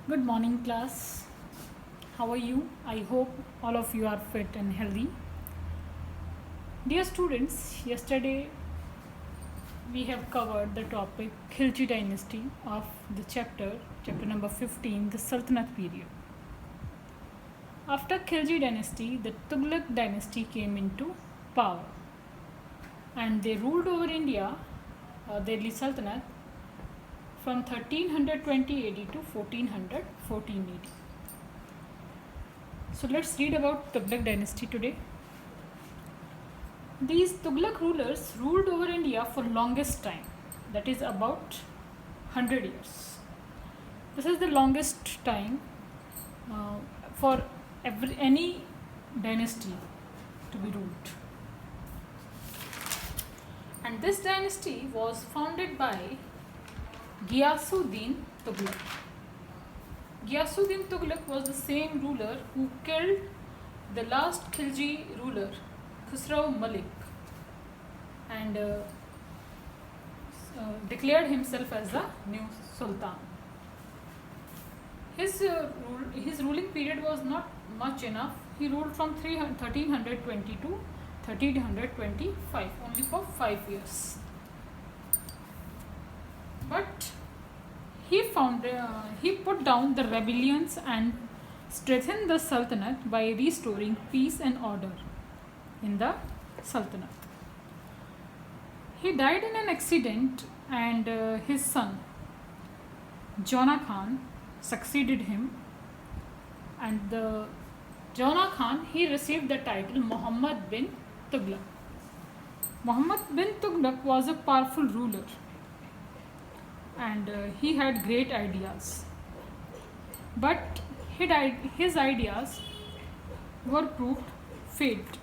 Good morning, class. How are you? I hope all of you are fit and healthy. Dear students, yesterday we have covered the topic Khilji dynasty of the chapter number 15, the Sultanate period. After Khilji dynasty, the Tughlaq dynasty came into power and they ruled over India, Delhi Sultanate, from 1320 AD to 1414 AD. So let's read about Tughlaq dynasty today. These Tughlaq rulers ruled over India for longest time, that is about 100 years. This is the longest time for any dynasty to be ruled. And this dynasty was founded by Ghiyasuddin Tughlaq. Ghiyasuddin Tughlaq was the same ruler who killed the last Khilji ruler, Khusrau Malik, and declared himself as the new sultan. His ruling period was not much enough. He ruled from 1320 to 1325, only for 5 years. But he put down the rebellions and strengthened the Sultanate by restoring peace and order in the Sultanate. He died in an accident, and his son Jona Khan succeeded him. And the Jona Khan, he received the title Muhammad bin Tughlaq. Muhammad bin Tughlaq was a powerful ruler, and he had great ideas. But his ideas were proved failed,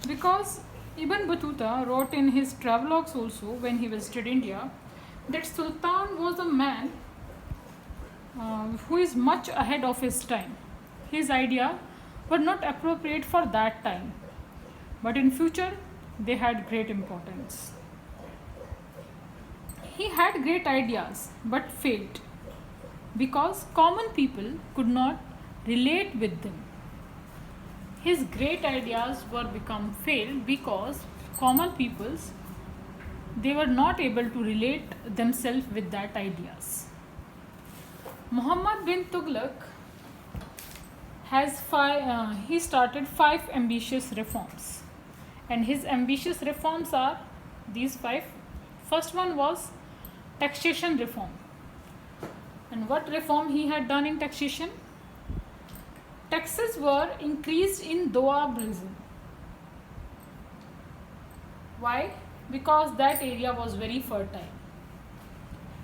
because Ibn Battuta wrote in his travelogues also, when he visited India, that Sultan was a man who is much ahead of his time. His ideas were not appropriate for that time, but in future they had great importance. He had great ideas but failed because common people could not relate with them. His great ideas were become failed because common peoples, they were not able to relate themselves with that ideas. Muhammad bin Tughlaq has he started 5 ambitious reforms, and his ambitious reforms are these 5. First one was taxation reform. And what reform he had done in taxation? Taxes were increased in Doab region. Why? Because that area was very fertile.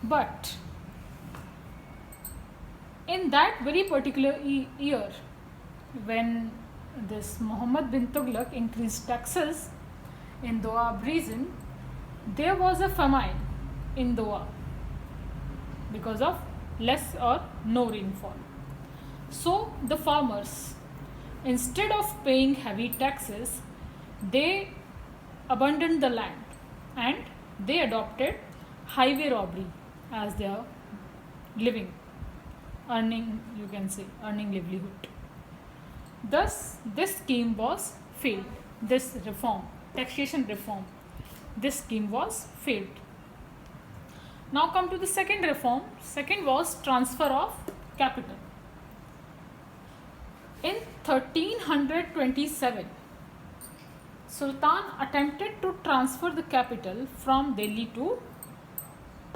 But in that very particular year, when this Muhammad bin Tughlaq increased taxes in Doab region, there was a famine in Doab because of less or no rainfall. So the farmers, instead of paying heavy taxes, they abandoned the land and they adopted highway robbery as their earning livelihood. Thus, this scheme was failed. This reform, taxation reform, this scheme was failed. Now come to the second reform. Second was transfer of capital. In 1327, Sultan attempted to transfer the capital from Delhi to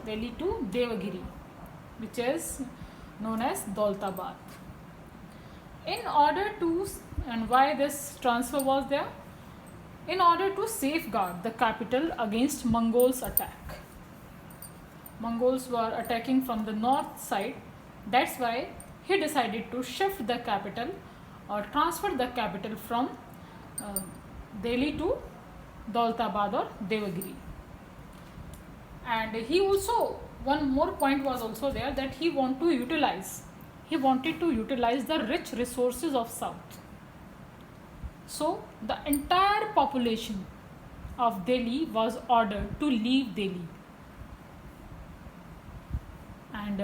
Devagiri, which is known as Daulatabad. And why this transfer was there? In order to safeguard the capital against Mongols' attack. Mongols were attacking from the north side. That's why he decided to shift the capital or transfer the capital from Delhi to Daulatabad or Devagiri. And he also, one more point was also there, that he wanted to utilize the rich resources of south. So the entire population of Delhi was ordered to leave Delhi, and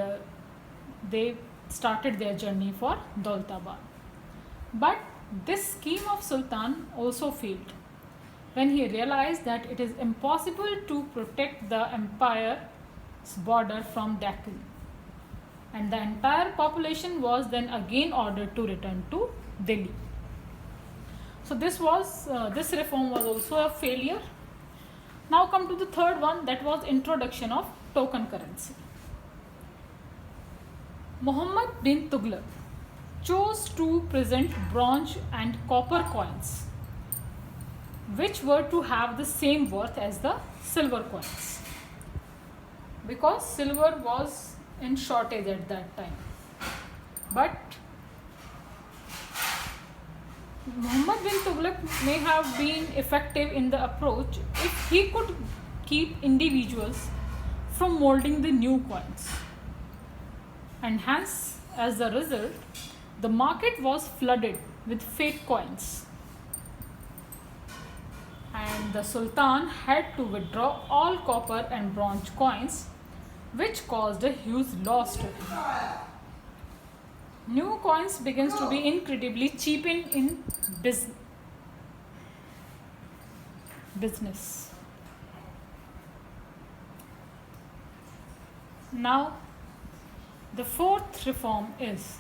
they started their journey for Daulatabad. But this scheme of Sultan also failed when he realized that it is impossible to protect the empire's border from Deccan, and the entire population was then again ordered to return to Delhi. So this reform was also a failure. Now come to the third one, that was introduction of token currency. Muhammad bin Tughlaq chose to present bronze and copper coins, which were to have the same worth as the silver coins, because silver was in shortage at that time. But Muhammad bin Tughlaq may have been effective in the approach if he could keep individuals from molding the new coins, and hence, as a result, the market was flooded with fake coins, and the Sultan had to withdraw all copper and bronze coins, which caused a huge loss to him. New coins begins to be incredibly cheap in business. Now, the fourth reform is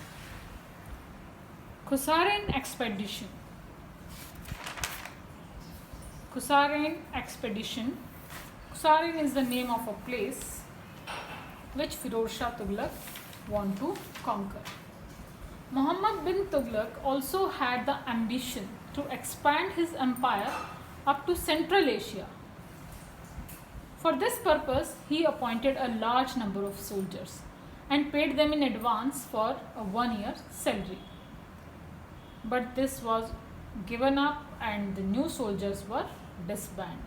Khusarian expedition. Khusarian expedition. Khusarian is the name of a place which Firoz Shah Tughlaq want to conquer. Muhammad bin Tughlaq also had the ambition to expand his empire up to Central Asia. For this purpose, he appointed a large number of soldiers and paid them in advance for a 1-year salary. But this was given up and the new soldiers were disbanded.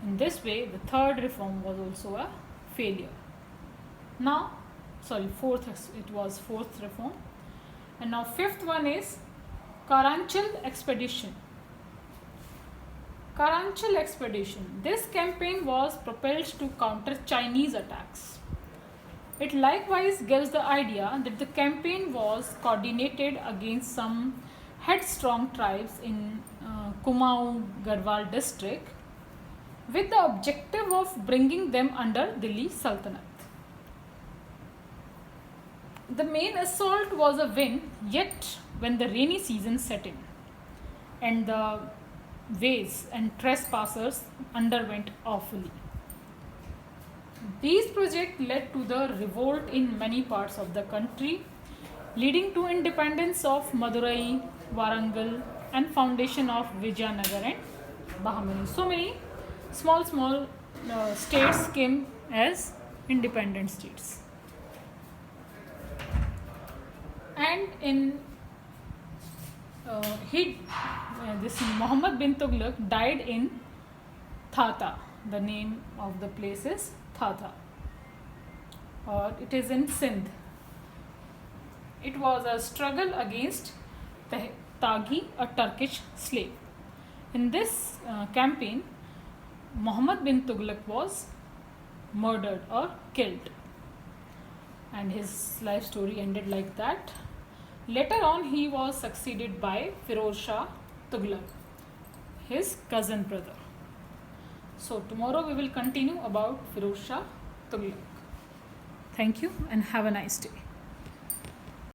In this way, the third reform was also a failure. Fourth reform. And now fifth one is Karanchal expedition. Karanchal expedition. This campaign was propelled to counter Chinese attacks. It likewise gives the idea that the campaign was coordinated against some headstrong tribes in Kumaon Garhwal district with the objective of bringing them under Delhi Sultanate. The main assault was a win, yet when the rainy season set in and the ways and trespassers underwent awfully. These projects led to the revolt in many parts of the country, leading to independence of Madurai, Warangal, and foundation of Vijayanagar and Bahamani. So many small states came as independent states. And in this Muhammad bin Tughlaq died in Thatta. The name of the place is Thatta, or it is in Sindh. It was a struggle against Taghi, a Turkish slave. In this campaign, Muhammad bin Tughlaq was murdered or killed, and his life story ended like that. Later on, he was succeeded by Firoz Shah Tughlaq, his cousin brother. So tomorrow we will continue about Firoz Shah Tughlaq. Thank you and have a nice day.